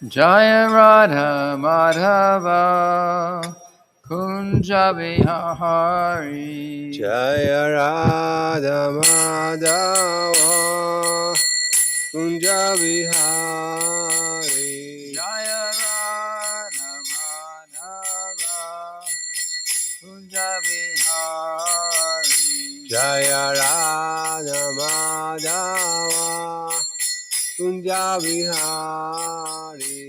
Jaya Radha Madhava Kunja Vihari Jaya Radha Madhava Kunja Vihari Jaya Radha Madhava Kunja Vihari Jaya Radha Madhava Kunja Vihari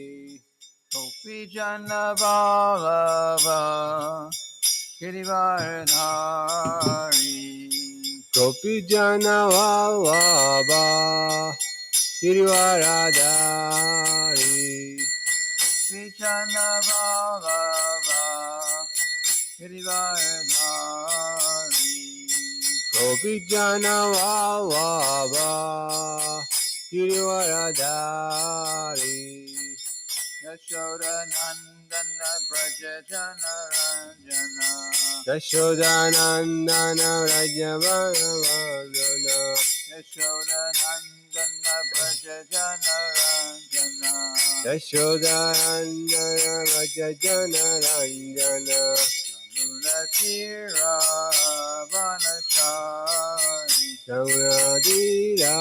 Gopi Jana Vallabha Girivardhari Gopi Jana Vallabha Girivaradari Gopi Jana Vallabha Girivardhari Gopi Jana Vallabha Girivaradari Yashoda Nandana Braja Jana Ranjana Yashodanandana Rajavana Yashoda Nandana Braja Jana Ranjana Yashodanandana Rajajana Ranjana Yamuna Tira Vanachari Samadira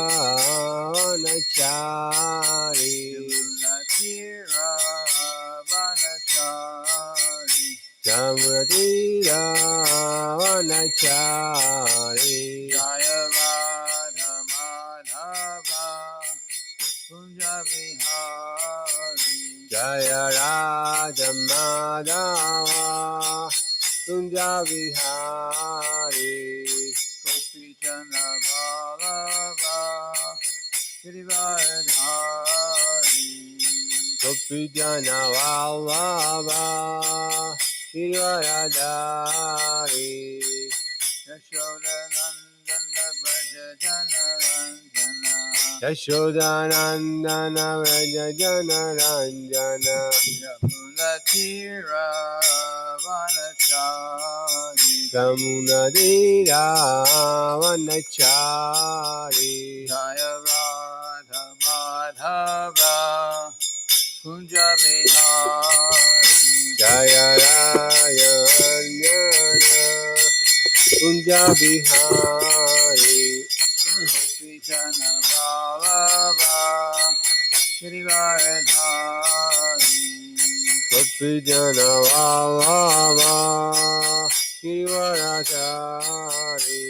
Vanachari Yamuna Tira Vanachari Samadira Vanachari Jaya Radha Madhava Kunja Vihari Jaya Radha Madhava Kunja Vihari Gopi Jana Vallabha Girivardhari Gopi Jana Vallabha Girivaradari Yashoda Nandana Braja Jana Ranjana Yashodanandana Rajajana Ranjana Yamuna Tira Vanachari Samunadira Vanachari Jaya Radha Madhava Kunja Vihari Jaya Raya Anjana Kunja Bihari Gopi Jana Vallabha Girivardhari Gopi Jana Vallabha Girivaradari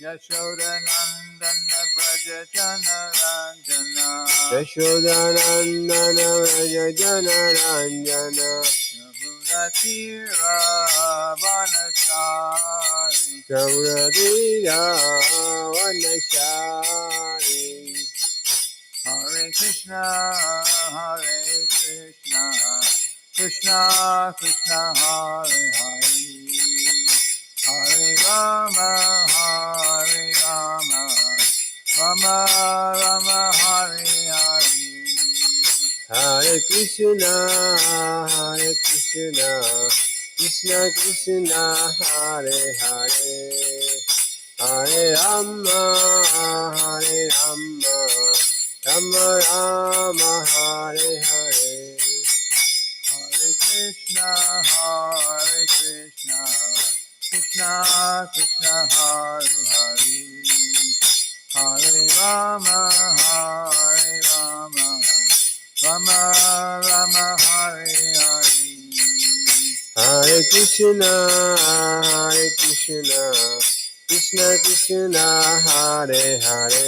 Yashoda Nandana Braja Jana Ranjana Yashodanandana Rajajana Ranjana Yamuna Tira Vanachari Samunadira Vanachari Hare Krishna Krishna Krishna Hare Hare Hare Rama Rama Rama Hare Hare Hare Krishna Krishna Krishna Hare Hare Hare Rama Rama Rama Hare Hare Hare Krishna Krishna Krishna Hare Hare Hare Rama Rama Rama Hare Hare Hare Krishna Krishna Krishna Hare Hare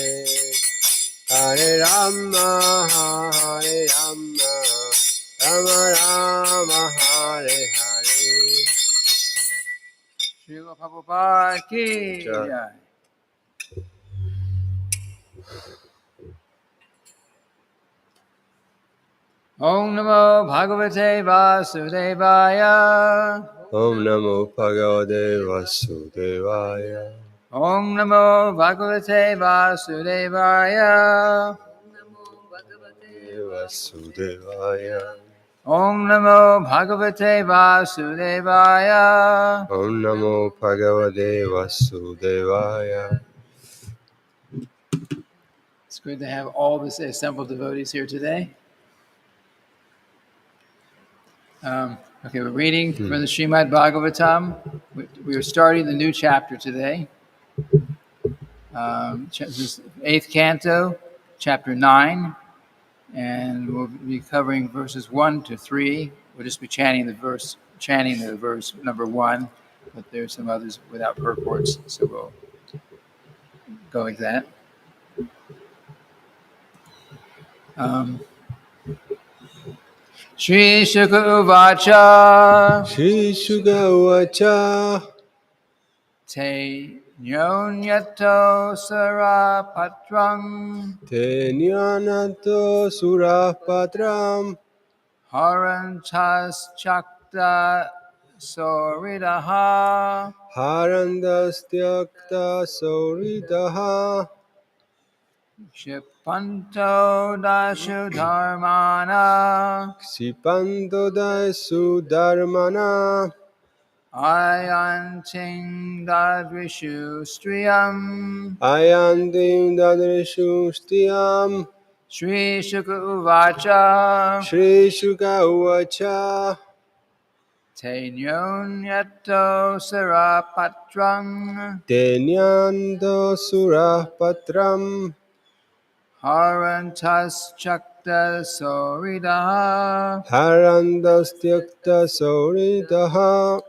Hare Rama Rama Rama Hare Hare Srila Prabhupada ki Jai. jai. Om Namo Bhagavate Vasudevaya. Om Namo Bhagavate Vasudevaya Om Namo Bhagavate Vasudevaya. Vasudevaya Om Namo Bhagavate Vasudevaya. Om Namo Bhagavate Vasudevaya. It's good to have all the assembled devotees here today. Okay, we're reading from the Srimad-bhagavatam. We are starting the new chapter today. This is 8th Canto, Chapter 9, and we'll be covering verses 1 to 3. We'll just be chanting the verse number 1, but there's some others without purports, so we'll go like that. Shri Shuka Uvacha Shri Shuka Uvacha Te Nyonyato Sarapatrang Te Nyanato Surapatram Harantas Chakta Soridaha Harandastyakta Sauridaha Shipanto Dashu Dharmana Ksipando Dasu Dharmana Ayanting Dadrishu Striyam Ayandim Dadrishu Stiyam Shri Shuka Uvacha Shri Shuka Uvacha Te Nyonyato Sarapatrang Tenyando Surapatram Harantas Chakta Soridaha Harandastyakta Sauridaha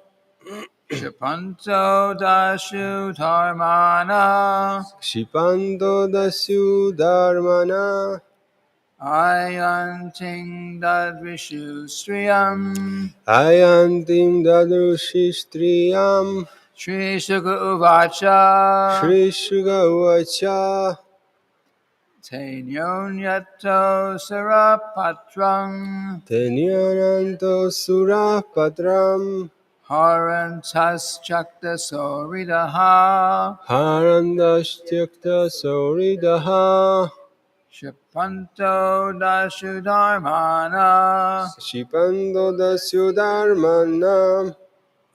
Shipanto Dashu Dharmana Shipando Dasu Dharmana Ayanting Dadrishu Striyam Ayantim Dadushistriyam Shri Shuka Uvacha Shri Shuka Uvacha Te Nyonyato Sarapatrang Tenyananto Surapatram Harantas Chakta Soridaha Harandastyakta Sauridaha Shipanto Dashu Dharmana Shipando Dasyu Dharmana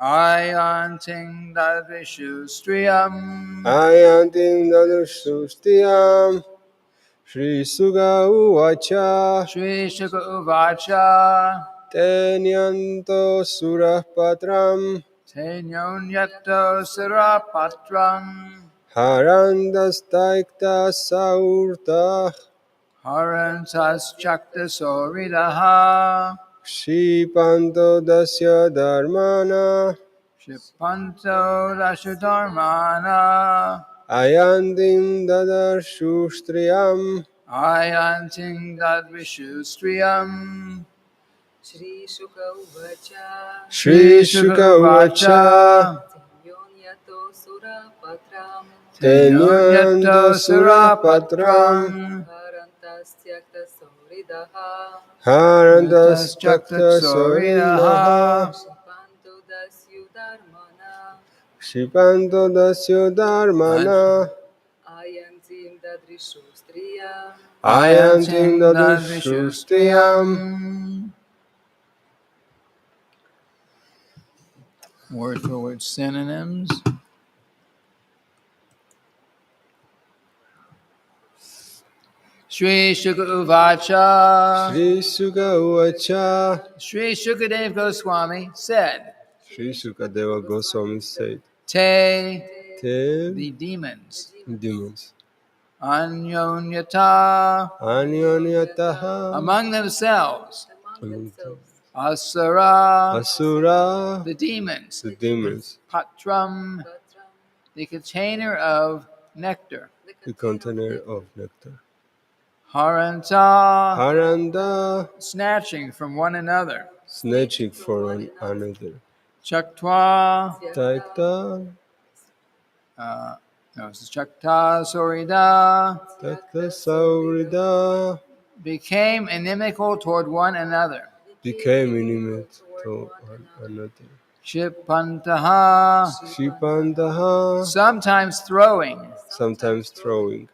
Ayanting Dadvishu Striyam Ayantim Dadusustiyam Shri Suga Uvacha Shri Shuka Uvacha Tenyanto Surapatram Te Nyonyato Sarapatrang Harandastaikta Saurta Harantas Chakta Soridaha Kshipanto Dasya Dharmana Shipanto Dashu Dharmana Ayantim Dadarshustriyam Ayanting Dadvishu Striyam Shri Shuka Uvacha Shri Shuka Uvacha Yonyato Sura Patram Tenyanto Surapatram Harantastyakta Sauridaha Harandastyakta Sauridaha Shipanto Dasyu Dharmana Shipanto Dasyo Dharmana Ayantim Dadrishu Striyam Ayantim Dadarshushtiyam. Word for word synonyms. Shri Shuka Uvacha Shri Shuka Uvacha Shri Shukadev Goswami said, Shri Sukadeva Goswami said, Te, Te the demons, demons Anyonyata, Anyonyataha among themselves, among themselves Asura, Asura the demons, the demons, Patram, Patram the container of nectar, the container of nectar, Haranta, Haranda snatching from one another, snatching for one another, Chaktwa, Taita this is Chakta Sorida, Takta Saurida became inimical toward one another. became intimate to one another. Shipantaha, Shipandaha sometimes throwing, sometimes throwing,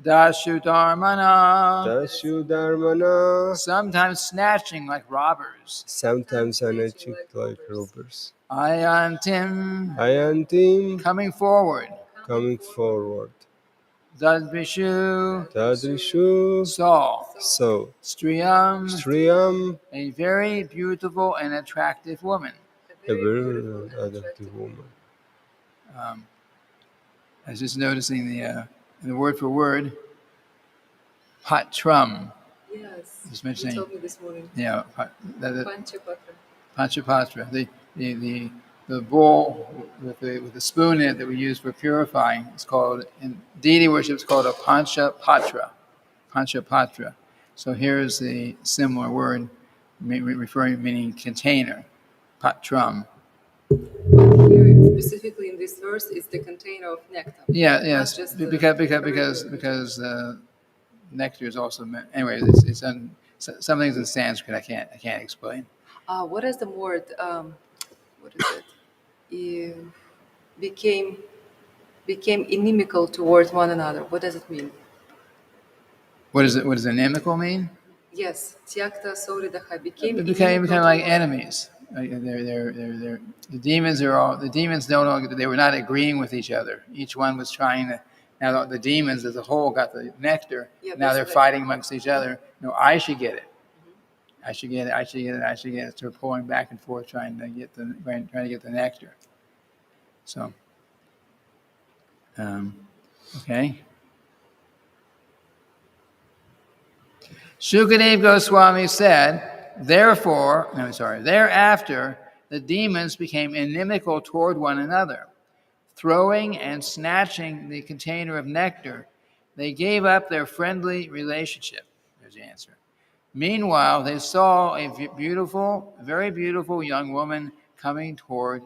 Dashudarmana, Dashudarmana, sometimes snatching like robbers. sometimes snatching like robbers. Ayantim, Ayantim, coming forward. coming forward. Dadvishu, Tadrishu, saw. so. Striyam, Striyam, a very beautiful and attractive woman. a very attractive woman. I was just noticing the word for word, patram. Yes. Just You mentioning, told me this morning. yeah, Panchapatra. panchapatra, the bowl with the spoon in it that we use for purifying. It's called in deity worship. It's called a panchapatra. Panchapatra. So here's the similar word, meaning container, patram. But here, specifically in this verse, it's the container of nectar. Yeah, yes, Not just the because nectar is also anyway. It's some things in Sanskrit I can't explain. What is the word? What is it? Became inimical towards one another. What does it mean? What is it? What does inimical mean? Yes, tyakta soridaha became It became inimical like to one enemies. The demons are all the demons no longer they were not agreeing with each other. Each one was trying to. Now the demons as a whole got the nectar. Yeah, now they're basically. fighting amongst each other. No, I should get it. I should get it. I should get it. I should get it. So they're pulling back and forth trying to get the nectar. So, okay. Shukadev Goswami said, thereafter, the demons became inimical toward one another. Throwing and snatching the container of nectar, they gave up their friendly relationship. There's the answer. Meanwhile, they saw a very beautiful young woman coming forward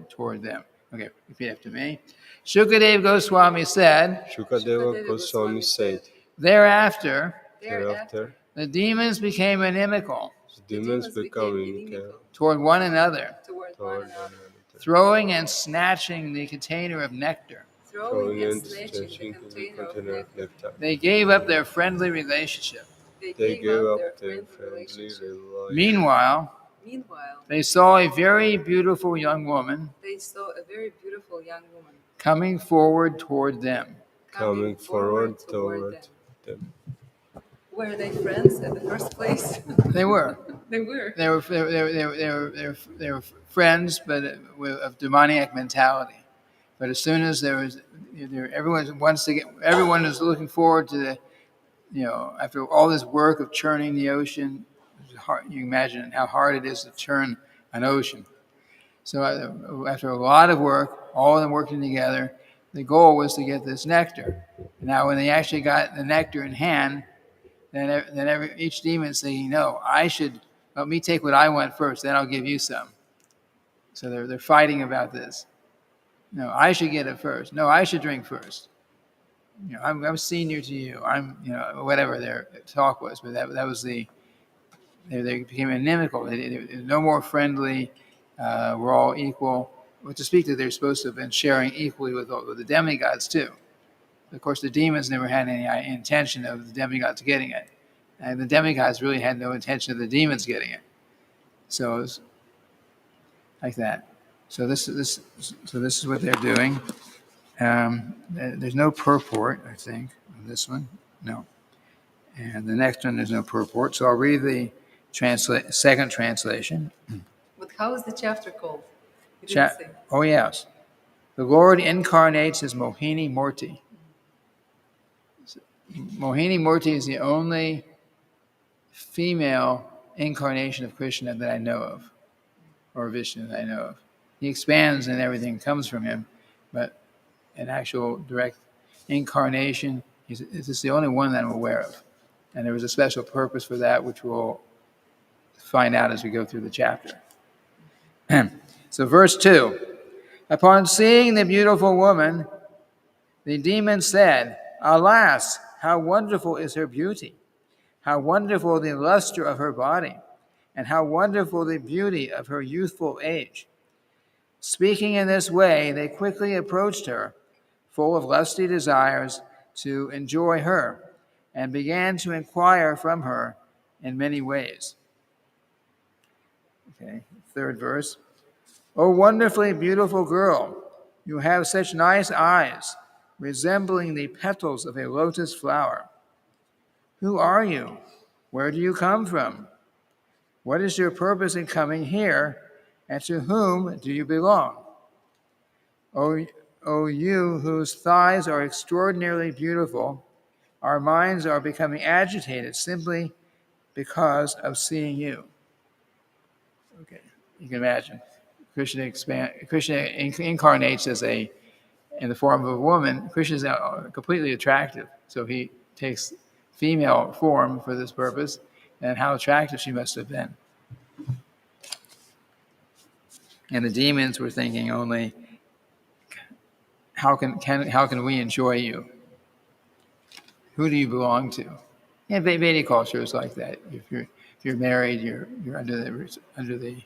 toward them. Okay, repeat after me. Shukadev Goswami said, Shukadeva Goswami said, thereafter, thereafter, the demons became inimical the demons become inimical toward one another, toward toward one another. throwing and snatching the container of nectar. Throwing and snatching snatching the container of nectar. nectar. They gave up their friendly relationship. They They gave up their their friendly friendly relationship. relationship. Meanwhile, they saw a very beautiful young woman They saw a very beautiful young woman coming forward toward them. Coming forward toward them. Were they friends at the first place? They were. They were. They were friends, but of demoniac mentality. But as soon as everyone is looking forward to after all this work of churning the ocean, you imagine how hard it is to churn an ocean. So after a lot of work, all of them working together, the goal was to get this nectar. Now, when they actually got the nectar in hand, then each demon saying, "No, let me take what I want first, then I'll give you some." So they're fighting about this. No, I should get it first. No, I should drink first. I'm senior to you. Whatever their talk was, but that was they became inimical. They're no more friendly. We're all equal. But to speak that they're supposed to have been sharing equally with the demigods too. Of course, the demons never had any intention of the demigods getting it, and the demigods really had no intention of the demons getting it. So it was like that. So this is what they're doing. There's no purport, I think, on this one. No. And the next one, there's no purport. So I'll read the second translation. But how is the chapter called? You didn't say. Oh, yes. The Lord incarnates as Mohini Murti. Mohini Murti is the only female incarnation of Krishna that I know of, or Vishnu that I know of. He expands and everything comes from him, but an actual direct incarnation, this is the only one that I'm aware of. And there was a special purpose for that, which we'll find out as we go through the chapter. So verse 2, upon seeing the beautiful woman, the demon said, alas, how wonderful is her beauty, how wonderful the luster of her body, and how wonderful the beauty of her youthful age. Speaking in this way, they quickly approached her, full of lusty desires to enjoy her, and began to inquire from her in many ways. Okay, third verse. O wonderfully beautiful girl, you have such nice eyes, resembling the petals of a lotus flower. Who are you? Where do you come from? What is your purpose in coming here, and to whom do you belong? O you whose thighs are extraordinarily beautiful, our minds are becoming agitated simply because of seeing you. Okay, you can imagine. Krishna incarnates in the form of a woman. Krishna is completely attractive, so he takes female form for this purpose, and how attractive she must have been. And the demons were thinking only, how can we enjoy you? Who do you belong to? Yeah, Vedic culture is like that. If you're married, you're under the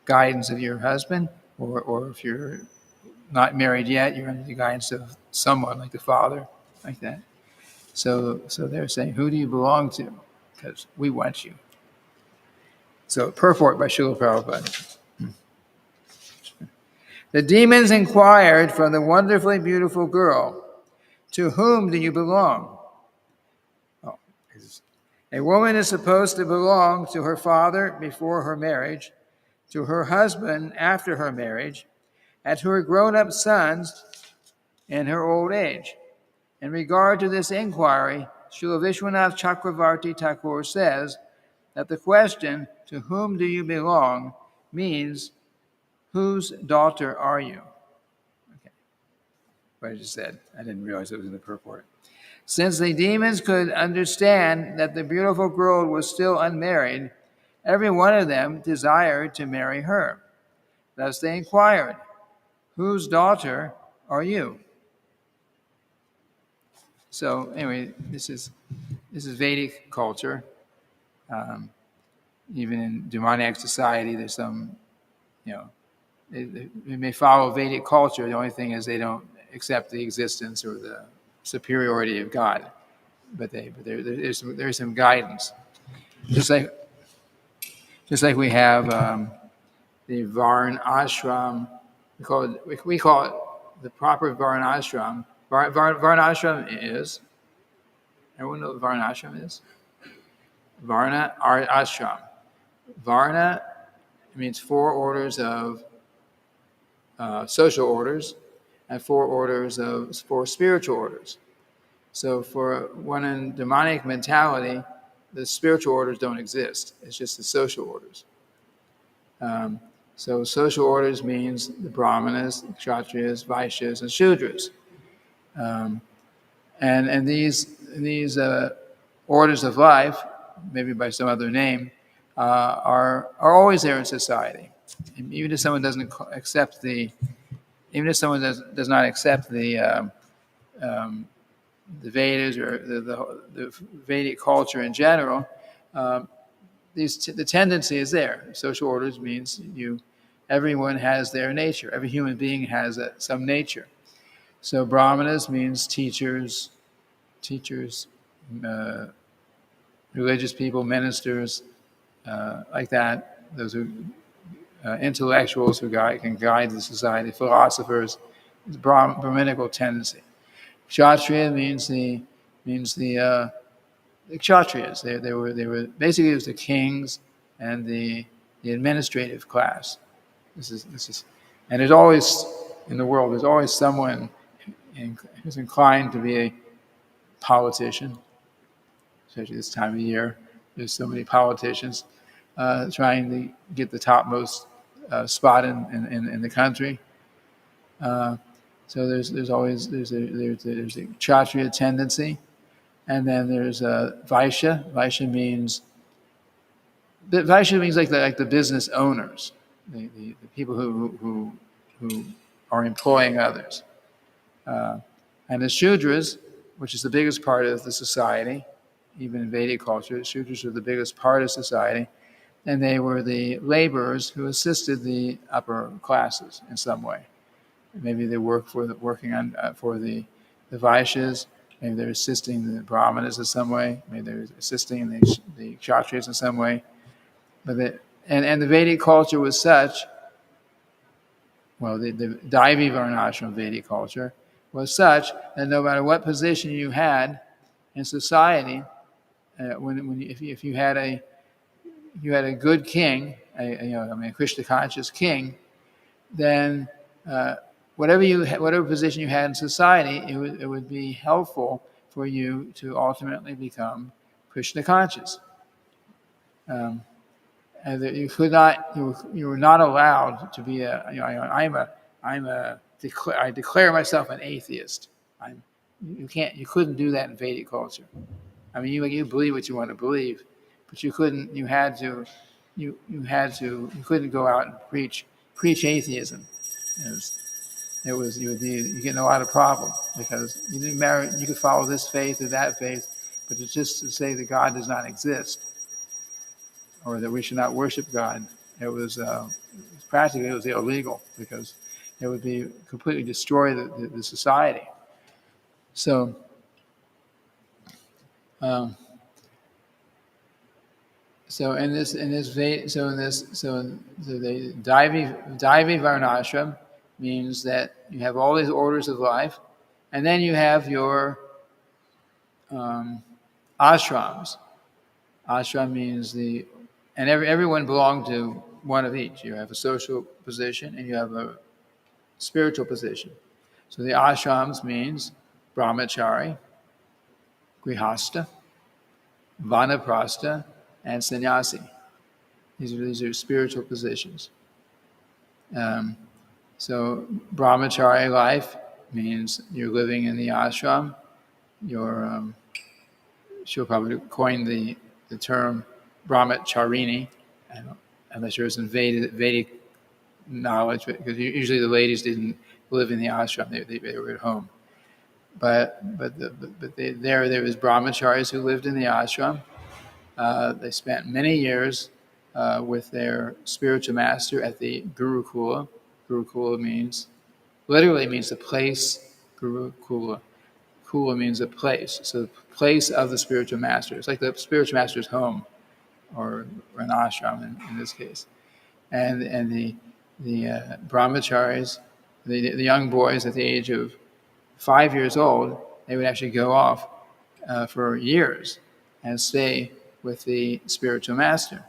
guidance of your husband, or if you're not married yet, you're under the guidance of someone like the father, like that. So they're saying, who do you belong to? Because we want you. So purport by Srila Prabhupada. The demons inquired from the wonderfully beautiful girl, to whom do you belong? Oh, a woman is supposed to belong to her father before her marriage, to her husband after her marriage, and to her grown-up sons in her old age. In regard to this inquiry, Srila Vishwanath Chakravarti Thakur says that the question, to whom do you belong, means, whose daughter are you? Okay, what I just said. I didn't realize it was in the purport. Since the demons could understand that the beautiful girl was still unmarried, every one of them desired to marry her. Thus they inquired, whose daughter are you? So anyway, this is Vedic culture. Even in demoniac society, there's some, they may follow Vedic culture. The only thing is they don't accept the existence or the superiority of God. But there's some guidance. Just like we have the Varn ashram. We call it the proper Varn ashram. Varn ashram is. Everyone know what Varn ashram is? Varna ashram. Varna means 4 orders of social orders and 4 spiritual orders. So for one in demonic mentality, the spiritual orders don't exist. It's just the social orders. So social orders means the Brahmanas, Kshatriyas, Vaishyas, and Shudras. And these orders of life, maybe by some other name, are always there in society. And even if someone doesn't accept even if someone does not accept the Vedas or the Vedic culture in general, the tendency is there. Social orders means everyone has their nature. Every human being has some nature. So Brahmanas means teachers, religious people, ministers, like that. Those are intellectuals who can guide the society, philosophers. It's Brahminical tendency. Kshatriya means the Kshatriyas. They were basically, it was the kings and the administrative class. This is, and there's always in the world, there's always someone who's inclined to be a politician, especially this time of year. There's so many politicians trying to get the topmost spot in the country. So there's always a Kshatriya tendency, and then there's Vaishya. Vaishya means like the business owners, the people who are employing others. And the Shudras, which is the biggest part of the society, even in Vedic culture, the Shudras are the biggest part of society, and they were the laborers who assisted the upper classes in some way. Maybe they working on for the Vaishyas. Maybe they're assisting the Brahmanas in some way. Maybe they're assisting the Kshatriyas in some way. But and the Vedic culture was such. Well, the Daivi Varnashram Vedic culture was such that no matter what position you had in society, if you had a good king, a Krishna conscious king, then whatever position you had in society, it would be helpful for you to ultimately become Krishna conscious. And that you were not allowed to be I declare myself an atheist. You couldn't do that in Vedic culture. I mean, you believe what you want to believe, but you couldn't. You couldn't go out and preach atheism. You get in a lot of problems because you didn't matter. You could follow this faith or that faith, but it's just to say that God does not exist or that we should not worship God. It was illegal because it would be completely destroy the society. So. So the Daivi Varnashram means that you have all these orders of life, and then you have your ashrams. Ashram means everyone belonged to one of each. You have a social position and you have a spiritual position. So the ashrams means brahmachari, grihasta, vanaprastha, and sannyasi. These are spiritual positions. So brahmachari life means you're living in the ashram. She'll probably coin the term brahmacharini. I'm not sure it's in Vedic knowledge, because usually the ladies didn't live in the ashram; they were at home. But there was brahmacharis who lived in the ashram. They spent many years with their spiritual master at the Gurukula. Gurukula literally means a place. Gurukula. Kula means a place. So the place of the spiritual master. It's like the spiritual master's home, or an ashram in this case. And the brahmacharis, the young boys at the age of 5 years old, they would actually go off for years and stay with the spiritual master.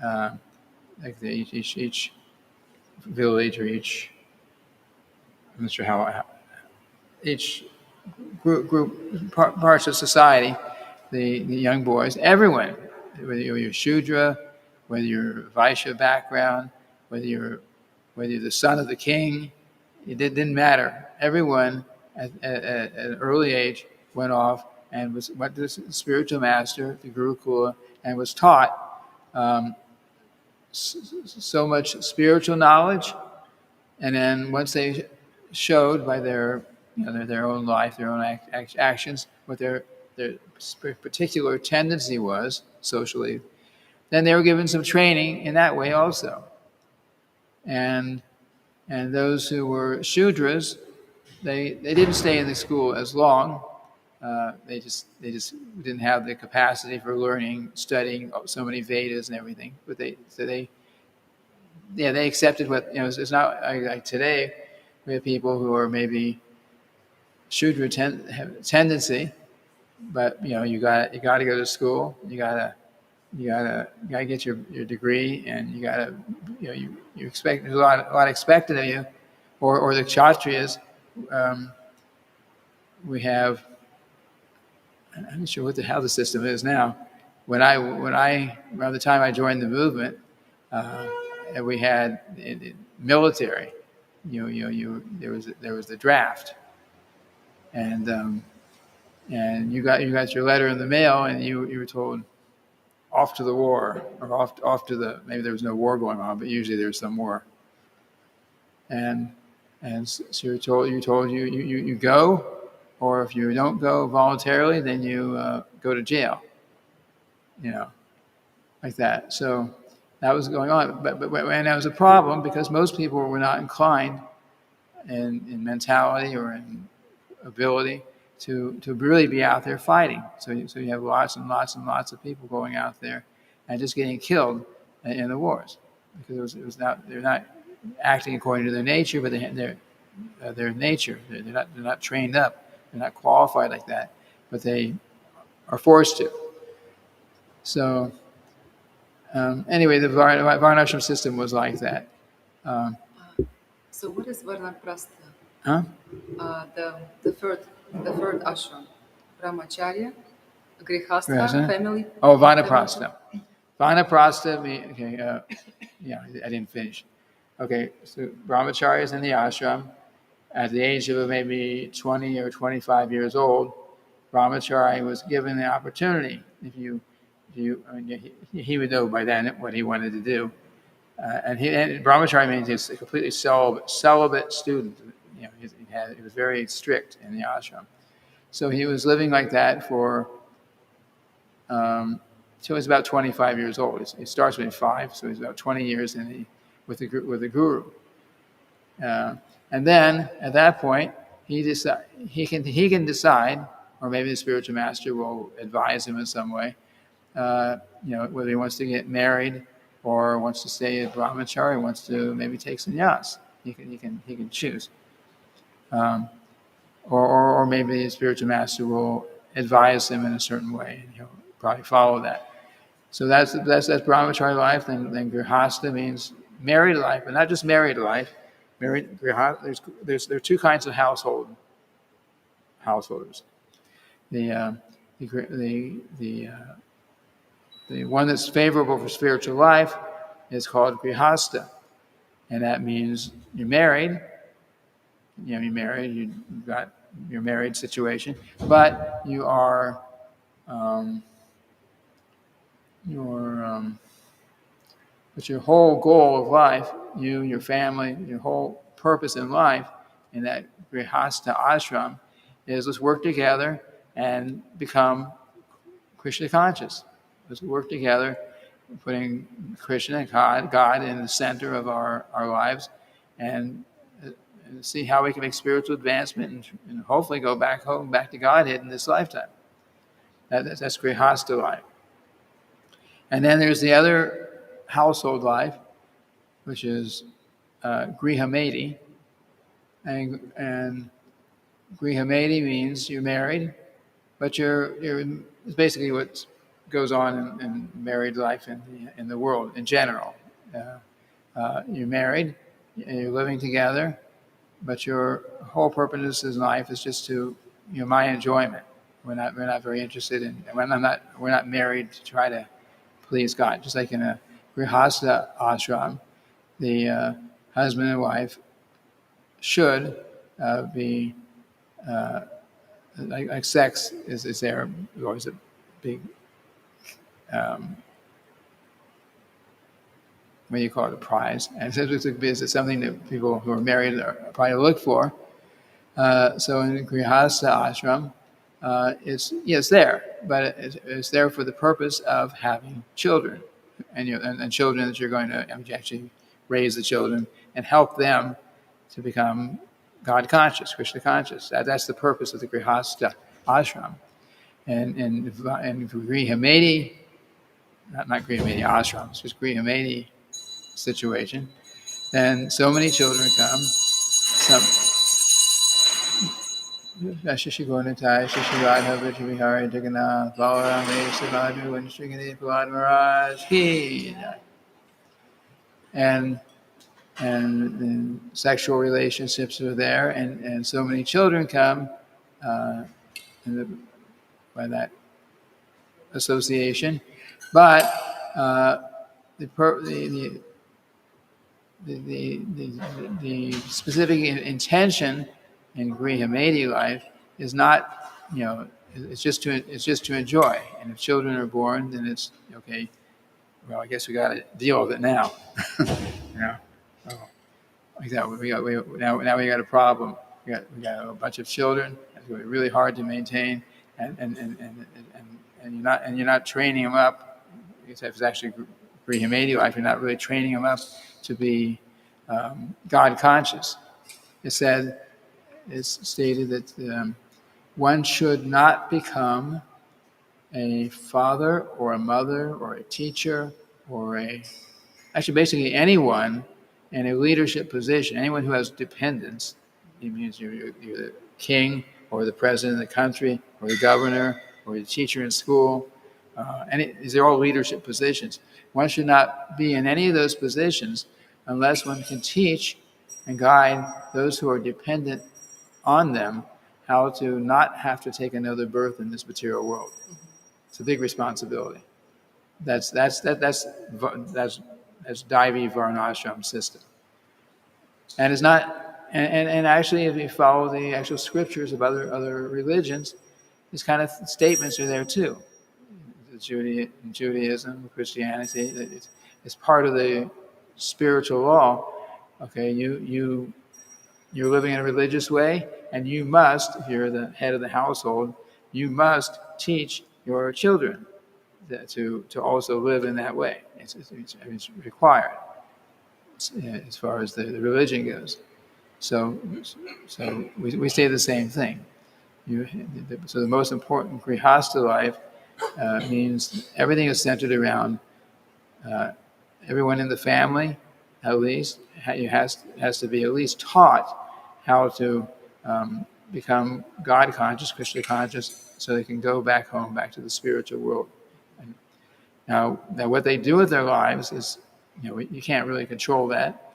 Like each village or I'm not sure how each parts of society, the young boys, everyone, whether you're Shudra, whether you're Vaishya background, whether you're the son of the king, it didn't matter. Everyone at an early age went off and went to the spiritual master, the Gurukula, and was taught so much spiritual knowledge. And then once they showed by their own life, their own actions, what their particular tendency was socially, then they were given some training in that way also. And those who were Shudras, they didn't stay in the school as long. They just didn't have the capacity for learning, studying so many Vedas and everything. But they accepted what It's not like today. We have people who are maybe Shudra tendency, but you got to go to school. You gotta get your degree, and you expect, there's a lot expected of you, or the Kshatriyas. We have, I'm not sure how the system is now. Around the time I joined the movement, we had military. There was the draft, and you got your letter in the mail, and you were told off to the war, or off to maybe there was no war going on, but usually there's some war. And so you're told you go, or if you don't go voluntarily, then you go to jail. Like that. So that was going on, but that was a problem because most people were not inclined in mentality or in ability to really be out there fighting. So you have lots and lots and lots of people going out there and just getting killed in the wars because it was not, they're not acting according to their nature, but their nature. They're not trained up. They're not qualified like that, but they are forced to. So anyway, the Varnashram system was like that. So what is Varnaprastha? Huh? The third ashram, Brahmacharya, Grihastha, Grihastha? family. Oh, Vanaprastha. Vanaprastha means, okay, yeah, I didn't finish. Okay, so Brahmacharya is in the ashram. At the age of maybe 20 or 25 years old, Brahmacharya was given the opportunity. If you, I mean, he would know by then what he wanted to do. And Brahmacharya means he's a completely celibate student. You know, he was very strict in the ashram. So he was living like that for till he was about 25 years old. It starts with 5, so he's about 20 years with the guru. And then at that point, he can decide, or maybe the spiritual master will advise him in some way, whether he wants to get married or wants to stay at Brahmacharya, wants to maybe take sannyas. He can choose. Or maybe the spiritual master will advise him in a certain way, and he'll probably follow that. So that's Brahmacharya life. Then Grihastha means married life, but not just married life. There are two kinds of householders. The one that's favorable for spiritual life is called Grihastha, and that means you're married. You're married. You've got your married situation, but you are but your whole goal of life, you, your family, your whole purpose in life, in that Grihastha ashram, is let's work together and become Krishna conscious. Let's work together, putting Krishna, God in the center of our lives, and see how we can make spiritual advancement and hopefully go back home, back to Godhead in this lifetime. That's Grihastha life. And then there's the other household life, which is Grihameti. And Grihameti means you're married, but it's basically what goes on in married life in the world in general. You're married, and you're living together, but your whole purpose in life is just to my enjoyment. We're not very interested in. We're not married to try to please God. Just like in a Grihastha ashram, the husband and wife should be like sex is there always a big what do you call it, a prize, and it's something that people who are married are probably look for. So in Grihastha ashram, it's there, but it's there for the purpose of having children, and children that you're going to actually raise the children and help them to become God conscious, Krishna conscious. That's the purpose of the Grihastha ashram. And Grihameti, not Grihameti ashram, it's just Grihameti situation. Then so many children come. Shishi Gornitai, Shishi Radha, Vijay Vihari, Jagannath, Balaram, Savadhu, and Srikandi Prahlad Maharaj, Ki. And sexual relationships are there, and so many children come by that association. But the specific intention in Grihameti life is not, it's just to enjoy. And if children are born, then it's okay. Well, I guess we got to deal with it now. Like that. Now we got a problem. We got a bunch of children. It's going to be really hard to maintain, and you're not training them up. If it's actually Grihameti life, you're not really training them up to be God conscious. it's stated that one should not become a father or a mother or a teacher or actually basically anyone in a leadership position, anyone who has dependents. It means you're the king or the president of the country or the governor or the teacher in school. These are all leadership positions. One should not be in any of those positions unless one can teach and guide those who are dependent on them how to not have to take another birth in this material world. It's a big responsibility. That's Daivi Varnashram system, and it's not. And actually, if you follow the actual scriptures of other religions, these kind of statements are there too. Judaism, Christianity, it's part of the spiritual law. Okay, you're living in a religious way, and you must, if you're the head of the household, you must teach your children to also live in that way. It's required as far as the religion goes. So we say the same thing. So the most important grihastha life means everything is centered around everyone in the family, at least, has to be at least taught how to become God conscious, Krishna conscious, so they can go back home, back to the spiritual world. And now what they do with their lives is, you can't really control that.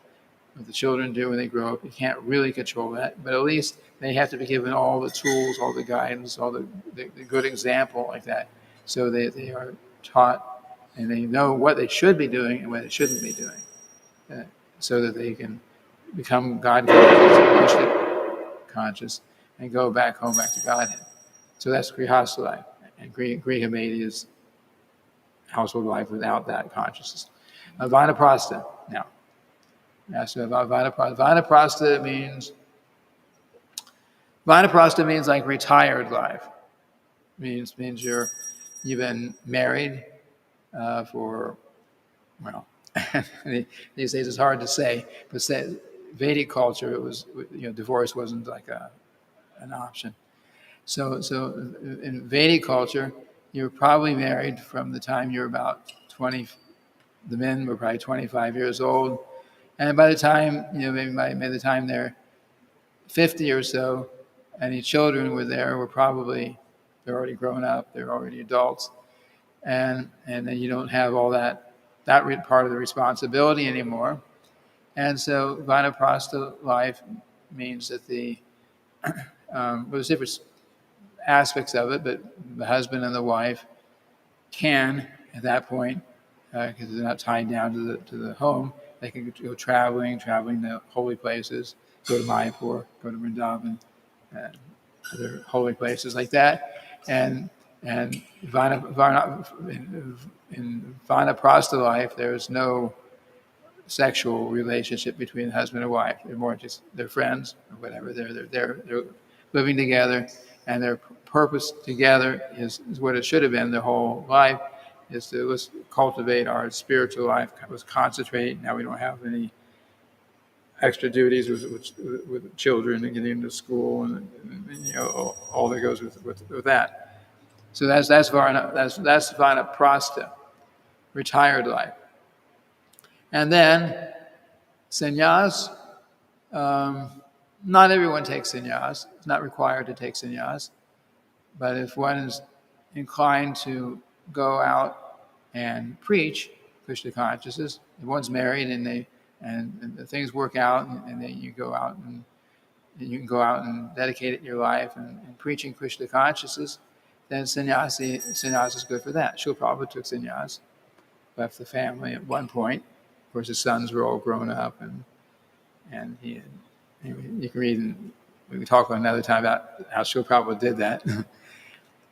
What the children do when they grow up, you can't really control that. But at least they have to be given all the tools, all the guidance, all the good example like that, so they are taught and they know what they should be doing and what they shouldn't be doing, so that they can become God conscious, Krishna conscious, and go back home, back to Godhead. So that's grihastha life, and grihameti is household life without that consciousness. Vanaprastha now. So about Vanaprastha means like retired life. Means you've been married for, well, these days it's hard to say, but Vedic culture, it was, divorce wasn't like an option. So in Vedic culture, you were probably married from the time you were about 20. The men were probably 25 years old, and by the time maybe by the time they're 50 or so, any children were they're already grown up, they're already adults, and then you don't have all that part of the responsibility anymore. And so Vanaprastha life means that there's different aspects of it, but the husband and the wife can, at that point, because they're not tied down to the home, they can go traveling to holy places, go to Mayapur, go to Vrindavan, other holy places like that. And in Vanaprastha life, there's no sexual relationship between the husband and wife. They're more just they're friends or whatever. They're living together, and their purpose together is what it should have been their whole life, is to let's cultivate our spiritual life, let's concentrate. Now we don't have any extra duties with children and getting into school and all that goes with that. So that's Vanaprastha, retired life. And then sannyas. Not everyone takes sannyas. It's not required to take sannyas. But if one is inclined to go out and preach Krishna consciousness, if one's married and the things work out, and then you go out and you can go out and dedicate your life and preaching Krishna consciousness, then sannyas is good for that. Srila Prabhupada took sannyas, left the family at one point. Of course, his sons were all grown up, and you can read. We can talk another time about how Srila Prabhupada did that.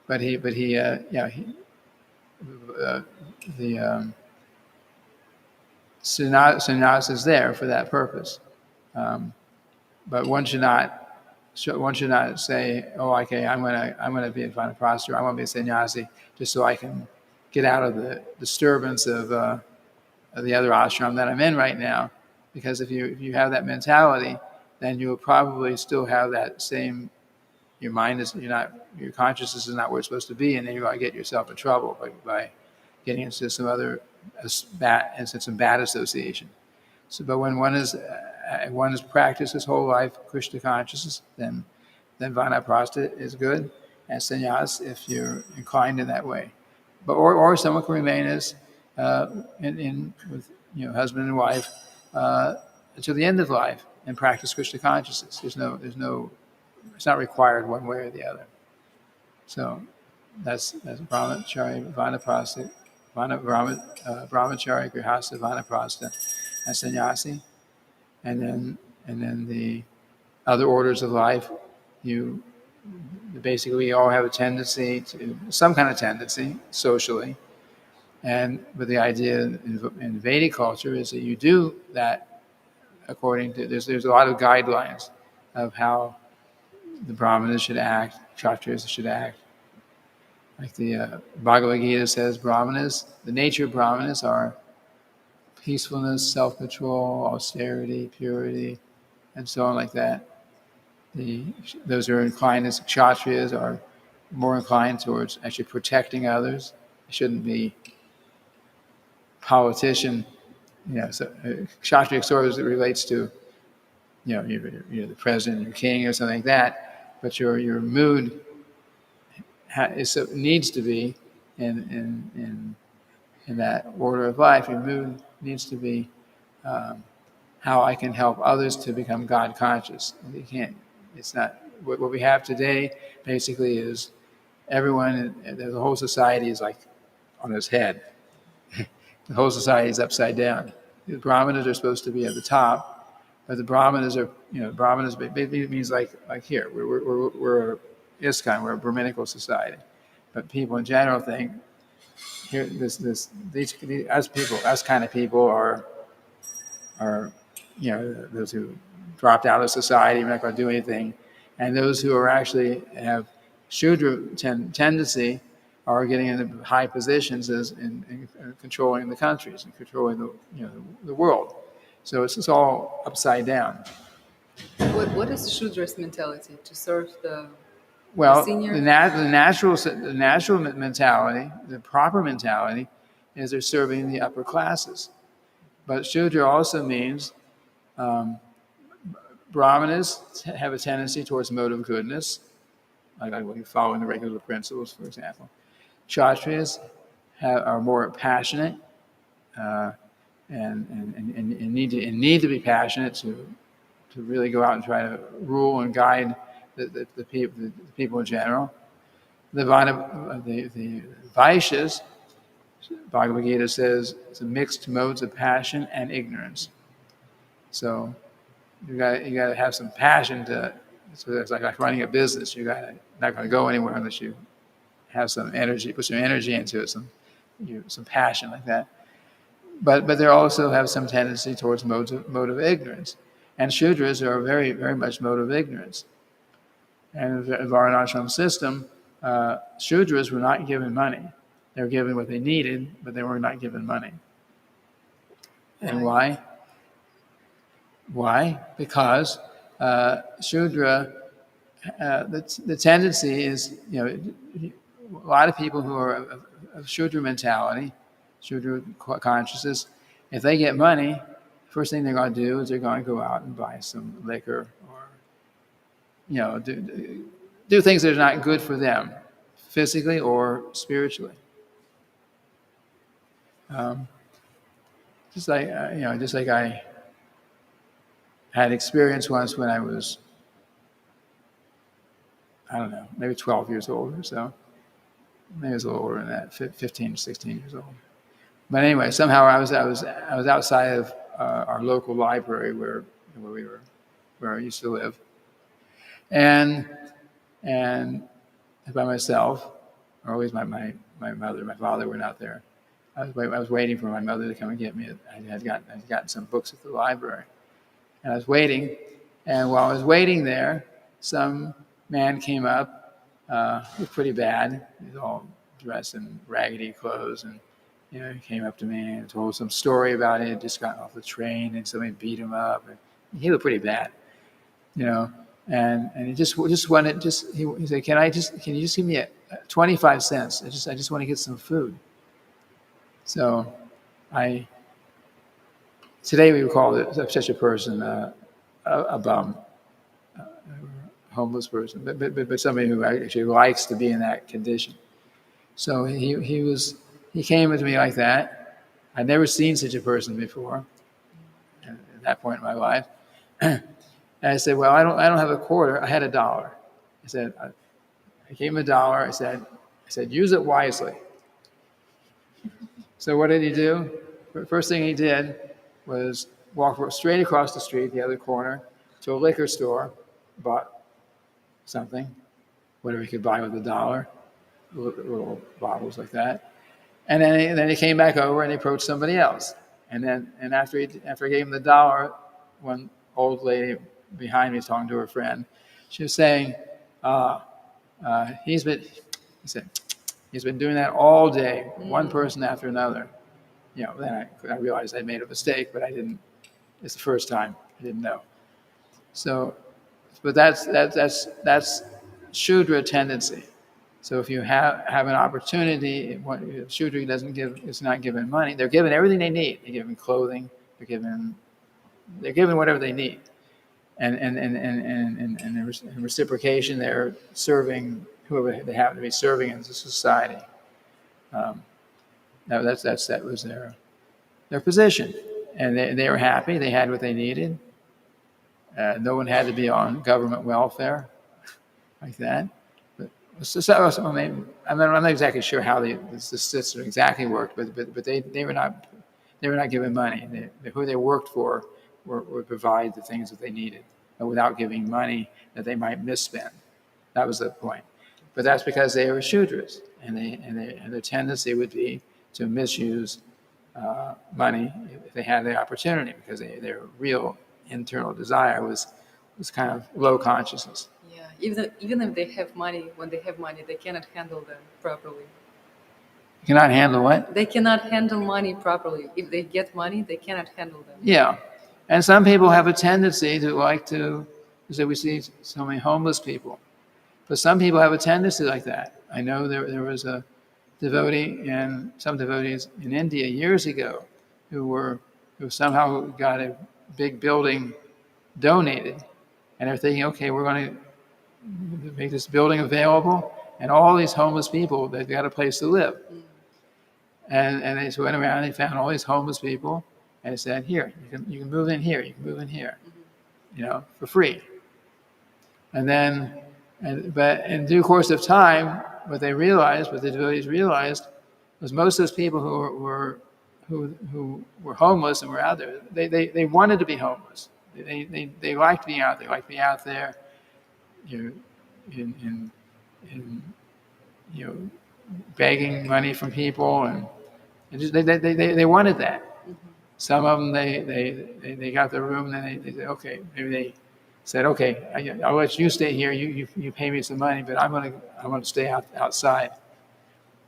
but sannyas is there for that purpose. But one should not say, "Oh, okay, I'm gonna be a Vanaprastha, I want to be a sannyasi just so I can get out of the disturbance of the other ashram that I'm in right now." Because if you have that mentality, then you'll probably still have that same. Your mind is your consciousness is not where it's supposed to be, and then you're going to get yourself in trouble by getting into some other some bad association. So, but when one has practiced his whole life Krishna consciousness, then vanaprastha is good, and sannyas if you're inclined in that way. But or someone can remain as with husband and wife until the end of life and practice Krishna consciousness. There's no it's not required one way or the other. So that's brahmachari, vanaprastha, brahmachari, grihastha, vanaprastha, and sannyasi, and then the other orders of life. You basically we all have a tendency to some kind of tendency socially, but the idea in Vedic culture is that you do that according to there's a lot of guidelines of how the brahmanas should act, kshatriyas should act. Like the Bhagavad Gita says, the nature of brahmanas are peacefulness, self-control, austerity, purity, and so on like that. Those who are inclined as kshatriyas are more inclined towards actually protecting others. They shouldn't be politician. So kshatriya sort of relates to you're the president or king or something like that, but your mood needs to be in that order of life. Your mood needs to be how I can help others to become God conscious. You can't. It's not what we have today. Basically, is everyone, the whole society is like on its head. The whole society is upside down. The brahmanas are supposed to be at the top, but the brahmanas are brahmanas means like here we're ISKCON, we're a Brahminical society, but people in general think here these us kind of people are those who dropped out of society, we're not going to do anything, and those who are actually have Shudra tendency are getting into high positions in controlling the countries and controlling the world. So it's all upside down. What is Shudra's mentality? To serve the senior? The natural mentality, the proper mentality, is they're serving the upper classes. But Shudra also means Brahmanas have a tendency towards motive goodness, like when you following the regular principles, for example. Kshatriyas are more passionate and need to be passionate to really go out and try to rule and guide the people in general. The Vaishyas, Bhagavad Gita says, it's a mixed modes of passion and ignorance. So you got to have some passion to. So it's like running a business. Not going to go anywhere unless you have some energy, put some energy into it, some passion like that. But they also have some tendency towards mode of ignorance, and Shudras are very very much mode of ignorance. And in the Varnashram system, Shudras were not given money. They were given what they needed, but they were not given money. And why? Why? Because Shudra, the tendency is, a lot of people who are of Shudra mentality, Shudra consciousness, if they get money, first thing they're going to do is they're going to go out and buy some liquor or, do things that are not good for them, physically or spiritually. Just like I had experience once when I was, I don't know, maybe 12 years old or so. Maybe it was a little older than that, 15, 16 years old. But anyway, somehow I was outside of our local library where I used to live, and by myself, or always my mother, my father were not there. I was waiting for my mother to come and get me. I had gotten some books at the library, and I was waiting. And while I was waiting there, some man came up. He was pretty bad. He was all dressed in raggedy clothes, and he came up to me and told some story about it. He had just gotten off the train, and somebody beat him up. And he looked pretty bad. And he just wanted he said, can you just give me 25 cents? I just want to get some food. So today we would call such a person a bum, homeless person, but somebody who actually likes to be in that condition. So he came to me like that. I'd never seen such a person before at that point in my life. And I said, well, I don't have a quarter. I had $1. I said, I gave him $1. I said, use it wisely. So what did he do? The first thing he did was walk straight across the street, the other corner, to a liquor store, bought something, whatever he could buy with $1, little bottles like that. And then he came back over and he approached somebody else. And after I gave him the $1, one old lady behind me was talking to her friend. She was saying, he's been doing that all day, one person after another. Then I realized I made a mistake, but I didn't. It's the first time. I didn't know. So, but that's Shudra tendency. So if you have an opportunity, Shudra is not given money. They're given everything they need. They're given clothing. They're given whatever they need, and in reciprocation, they're serving whoever they happen to be serving in the society. That was their position, and they were happy. They had what they needed. No one had to be on government welfare like that. So maybe, I'm not exactly sure how the system exactly worked, but they were not given money. Who they worked for would provide the things that they needed, without giving money that they might misspend. That was the point. But that's because they were Shudras, and their tendency would be to misuse money if they had the opportunity, because their real internal desire was kind of low consciousness. Yeah, even if they have money, when they have money, they cannot handle them properly. You cannot handle what? They cannot handle money properly. If they get money, they cannot handle them. Yeah. And some people have a tendency to like to, as we see so many homeless people, but some people have a tendency like that. I know there was a devotee and some devotees in India years ago who somehow got a big building donated, and they're thinking, okay, we're going to make this building available, and all these homeless people, they've got a place to live. And they went around and they found all these homeless people, and they said, here, you can move in here, you can move in here, for free. But in due course of time, what the devotees realized, was most of those people who were homeless and were out there, they wanted to be homeless. They liked being out there. They liked being out there, begging money from people, and just they wanted that. Mm-hmm. Some of them they got the room, and they said, okay, maybe they said, okay, I'll let you stay here. You pay me some money, but I'm gonna stay outside.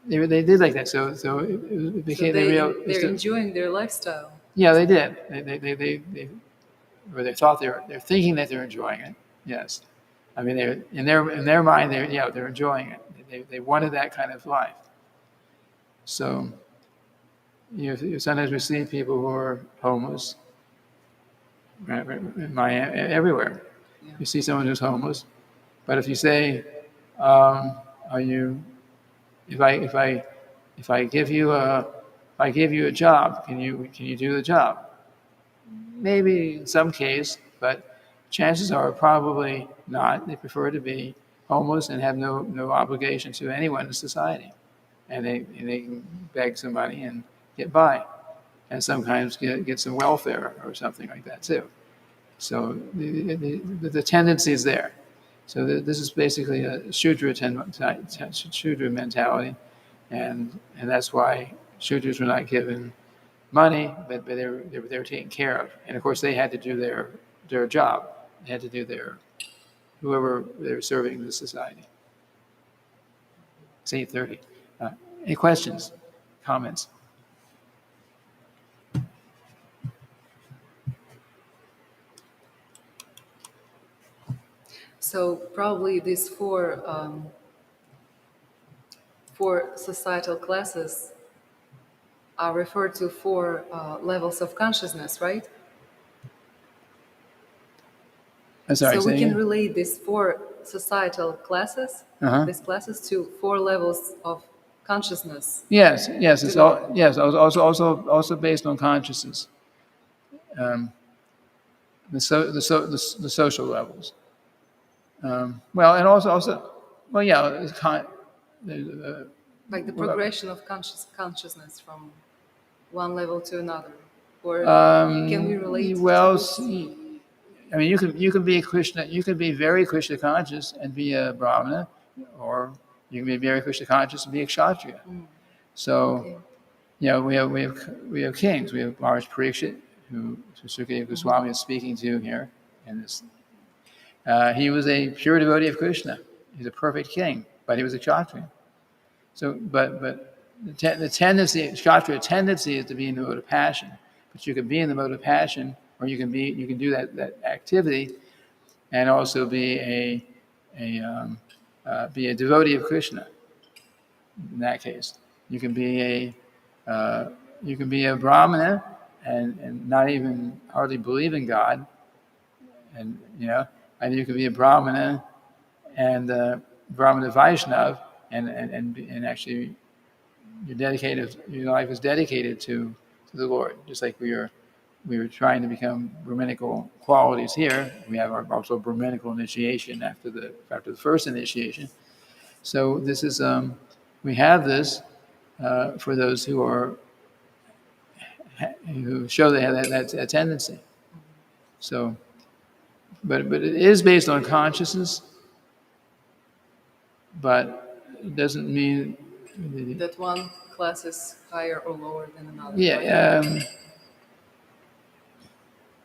They did like that. So it became they're enjoying their lifestyle. Yeah, they did. They thought they're thinking that they're enjoying it. Yes, I mean they're in their mind they're enjoying it. They wanted that kind of life. So sometimes we see people who are homeless. Everywhere, yeah. You see someone who's homeless, but if you say, "Are you?" If I give you a job, can you do the job? Maybe in some case, but chances are probably not. They prefer to be homeless and have no obligation to anyone in society, and they can beg some money and get by, and sometimes get some welfare or something like that too. So the tendency is there. So this is basically a Shudra mentality, and that's why Shudras were not given money, but they were taken care of. And of course, they had to do their job. They had to do whoever they were serving the society. It's 8:30. Any questions, comments? So probably these four societal classes are referred to four levels of consciousness, right? I'm sorry, So we say can again? relate these four societal classes, Uh-huh. these classes, to four levels of consciousness. Yes, it's Development. also based on consciousness. The social levels. Well, and also, well, yeah, Like the progression of consciousness from one level to another, or can we relate to well, this? I mean, you can be a Krishna, you can be very Krishna conscious and be a Brahmana, or you can be very Krishna conscious and be a Kshatriya. So, Okay. we have kings. We have Maharaj Parikshit, who Sukadeva Goswami is speaking to here, and this. He was a pure devotee of Krishna. He's a perfect king, but he was a Kshatriya. So, but the tendency, Kshatriya tendency is to be in the mode of passion. But you can be in the mode of passion, or you can do that activity, and also be a devotee of Krishna. In that case, you can be a Brahmana and not even hardly believe in God, and and you can be a Brahmana and Brahmana Vaishnav, and actually your life is dedicated to the Lord, just like we were trying to become Brahminical qualities here. We have also Brahminical initiation after the first initiation. So this is we have this for those who show they have that tendency. So, but it is based on consciousness, but it doesn't mean That one class is higher or lower than another. Right?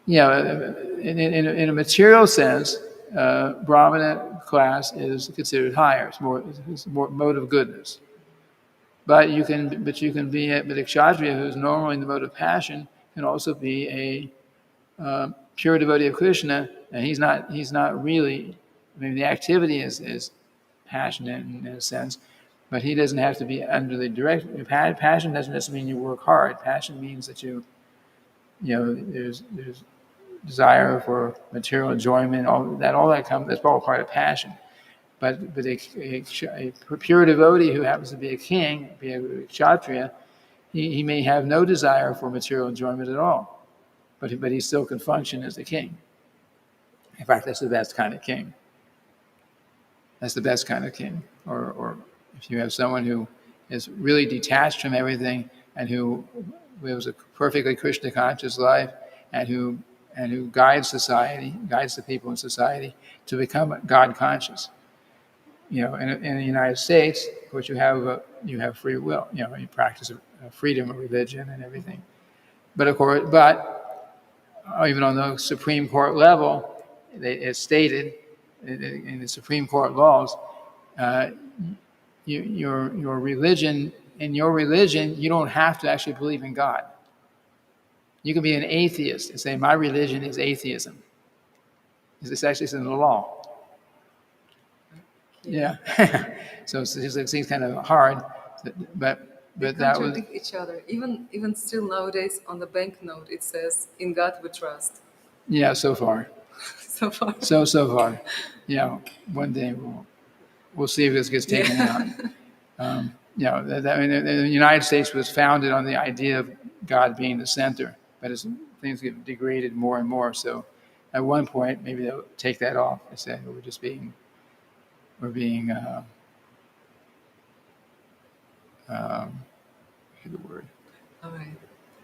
yeah. In a material sense, Brahmana class is considered higher. It's more mode of goodness. But you can be a Kshatriya who's normally in the mode of passion can also be a pure devotee of Krishna, and he's not really. I mean, the activity is passionate in a sense, but he doesn't have to be under the direct. Passion doesn't necessarily mean you work hard. Passion means that there's desire for material enjoyment, all that comes. That's all part of passion. But a pure devotee who happens to be a king, be a kshatriya, he may have no desire for material enjoyment at all, but he still can function as a king. In fact, that's the best kind of king. That's the best kind of king. Or if you have someone who is really detached from everything and who lives a perfectly Krishna conscious life and who guides the people in society to become God conscious. In the United States, of course, you have free will. You practice freedom of religion and everything. But of course, even on the Supreme Court level, it's stated in the Supreme Court laws, your religion. In your religion, you don't have to actually believe in God. You can be an atheist and say, my religion is atheism. This actually is in the law. Yeah. So it seems kind of hard, but They that was. contradict each other. Even still nowadays on the banknote it says, "In God we trust." Yeah, so far. So far. So far. Yeah, one day we'll see if this gets taken out. The United States was founded on the idea of God being the center, but as things get degraded more and more, so at one point maybe they'll take that off and say we're being the word All right.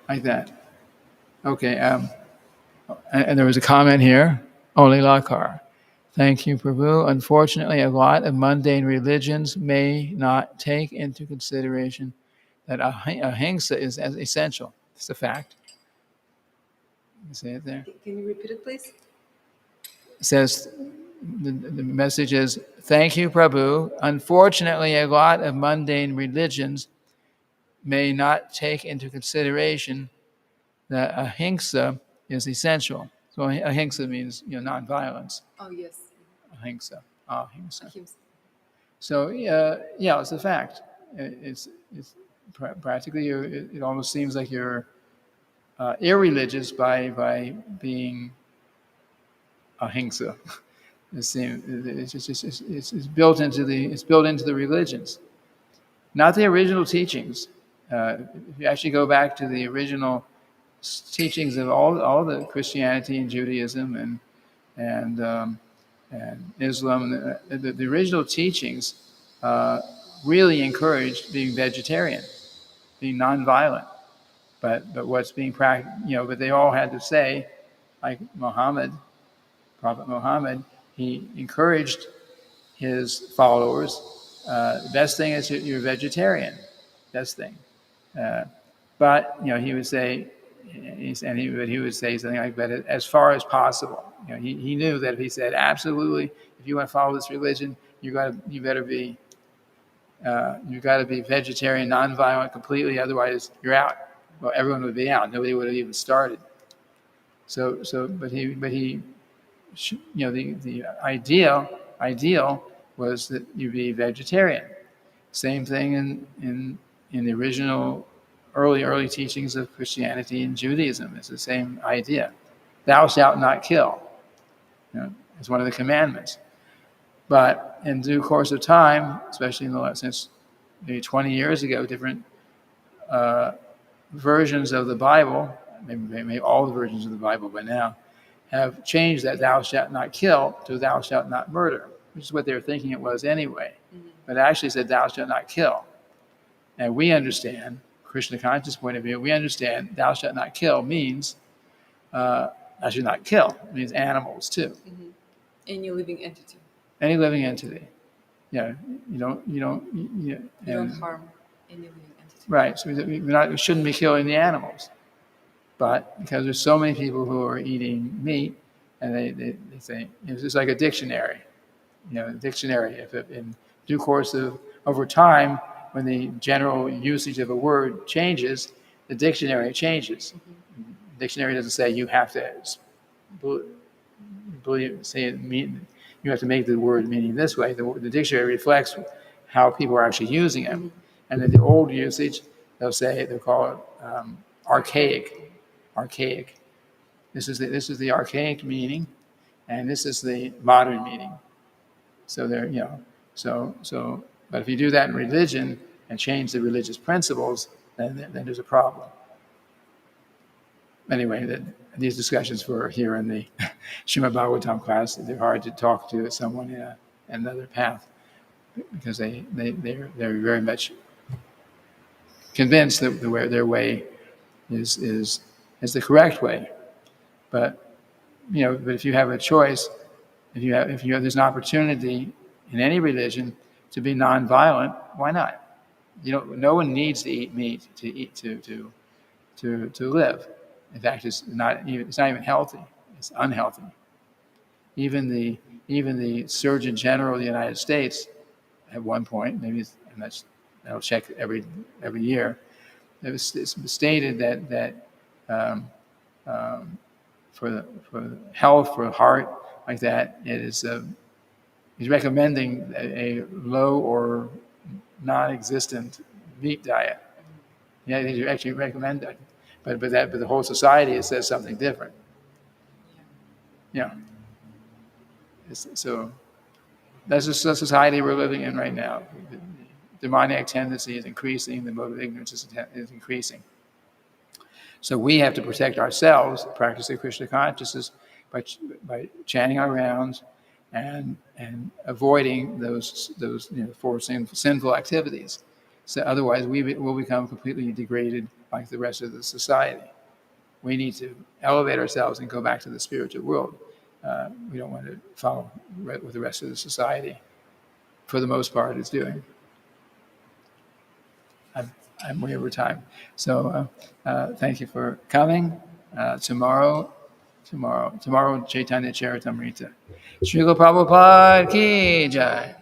like that. Okay. And there was a comment here. Oli Lakar. Thank you, Prabhu. Unfortunately, a lot of mundane religions may not take into consideration that ahimsa is as essential. It's a fact. You say it there. Can you repeat it, please? It says, the message is, thank you, Prabhu. Unfortunately, a lot of mundane religions may not take into consideration that ahimsa is essential. So ahimsa means nonviolence. Oh yes. ahimsa, ahimsa. Ahimsa. So yeah, it's a fact. It's practically it almost seems like you're irreligious by being ahimsa. It's built into the religions, not the original teachings. If you actually go back to the original teachings of all the Christianity and Judaism and Islam, the original teachings really encouraged being vegetarian, being nonviolent. But what's being practiced, but they all had to say, like Prophet Muhammad, he encouraged his followers. The best thing is you're vegetarian. Best thing. But he would say, he would say something like, "But as far as possible." He knew that if he said, "Absolutely, if you want to follow this religion, you better be vegetarian, nonviolent, completely. Otherwise, you're out." Well, everyone would be out. Nobody would have even started. But he, the ideal was that you be vegetarian. Same thing in the original early teachings of Christianity and Judaism. It's the same idea. Thou shalt not kill. It's one of the commandments. But in due course of time, especially since maybe 20 years ago, different versions of the Bible, maybe all the versions of the Bible by now, have changed that thou shalt not kill to thou shalt not murder, which is what they were thinking it was anyway. But it actually said thou shalt not kill. And we understand, Krishna conscious point of view, we understand thou shalt not kill means thou shalt not kill. It means animals too. Mm-hmm. Any living entity. Any living entity. You don't Harm any living entity. Right. So we shouldn't be killing the animals. But because there's so many people who are eating meat, and they say it's just like a dictionary. A dictionary. If in due course of over time, when the general usage of a word changes, the dictionary changes. Mm-hmm. The dictionary doesn't say you have to you have to make the word meaning this way. The dictionary reflects how people are actually using it. Mm-hmm. And then the old usage, they'll call it archaic. Archaic. This is the archaic meaning, and this is the modern meaning. So but if you do that in religion and change the religious principles, then there's a problem. Anyway, these discussions were here in the Srimad-bhagavatam class. They're hard to talk to someone in another path because they're very much convinced that their way is the correct way. But if you have a choice, there's an opportunity in any religion to be nonviolent, why not? No one needs to eat meat to live. In fact, it's not even healthy. It's unhealthy. Even the Surgeon General of the United States, at one point, I'll check every year. It's stated that for health, for heart, like that, he's recommending a low or non-existent meat diet. Yeah, they actually recommend that, but the whole society, it says something different. Yeah. So that's just the society we're living in right now. The demonic tendency is increasing. The mode of ignorance is increasing. So we have to protect ourselves, practice the Krishna consciousness by chanting our rounds and avoiding those four sinful activities. So otherwise, we will become completely degraded like the rest of the society. We need to elevate ourselves and go back to the spiritual world. We don't want to follow what the rest of the society, for the most part, is doing. I'm way over time. So thank you for coming. Tomorrow, Chaitanya Charitamrita. Srila Prabhupada ki jai.